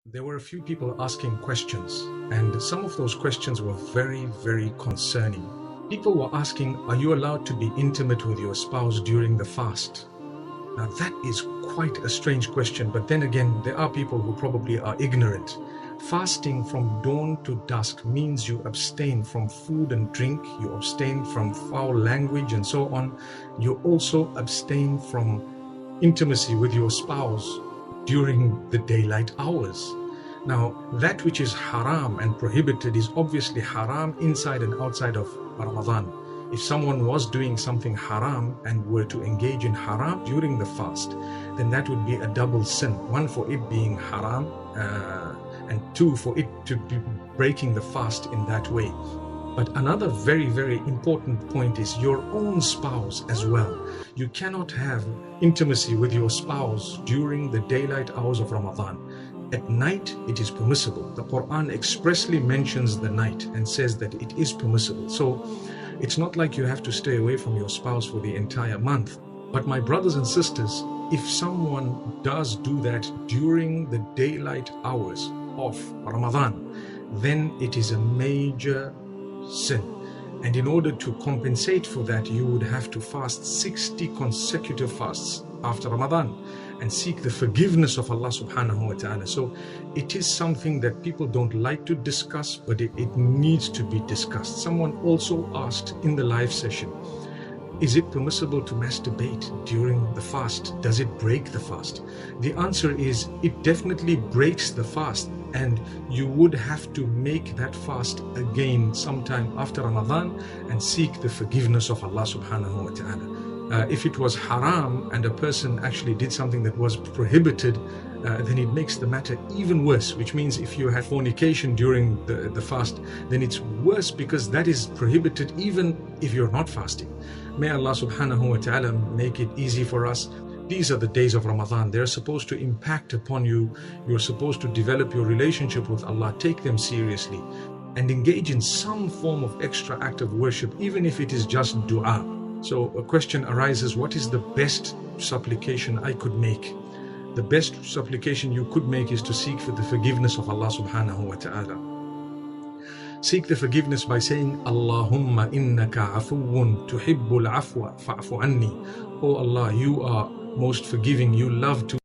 There were a few people asking questions, and some of those questions were very, very concerning. People were asking, are you allowed to be intimate with your spouse during the fast? Now that is quite a strange question, but then again, there are people who probably are ignorant. Fasting from dawn to dusk means you abstain from food and drink, you abstain from foul language and so on. You also abstain from intimacy with your spouse during the daylight hours. Now, that which is haram and prohibited is obviously haram inside and outside of Ramadan. If someone was doing something haram and were to engage in haram during the fast, then that would be a double sin. One, for it being haram, and two, for it to be breaking the fast in that way. But another very, very important point is your own spouse as well. You cannot have intimacy with your spouse during the daylight hours of Ramadan. At night, it is permissible. The Quran expressly mentions the night and says that it is permissible. So it's not like you have to stay away from your spouse for the entire month. But my brothers and sisters, if someone does do that during the daylight hours of Ramadan, then it is a major sin. And in order to compensate for that, you would have to fast 60 consecutive fasts after Ramadan and seek the forgiveness of Allah subhanahu wa ta'ala. So it is something that people don't like to discuss, but it needs to be discussed. Someone also asked in the live session, is it permissible to masturbate during the fast? Does it break the fast? The answer is it definitely breaks the fast, and you would have to make that fast again sometime after Ramadan and seek the forgiveness of Allah subhanahu wa ta'ala. If it was haram and a person actually did something that was prohibited, then it makes the matter even worse, which means if you had fornication during the fast, then it's worse because that is prohibited even if you're not fasting. May Allah subhanahu wa ta'ala make it easy for us. These are the days of Ramadan. They're supposed to impact upon you. You're supposed to develop your relationship with Allah. Take them seriously and engage in some form of extra act of worship, even if it is just dua. So a question arises, what is the best supplication I could make? The best supplication you could make is to seek for the forgiveness of Allah subhanahu wa ta'ala. Seek the forgiveness by saying, Allahumma innaka afuwun tuhibbul afwa fa'fu anni. Oh Allah, you are most forgiving, you love to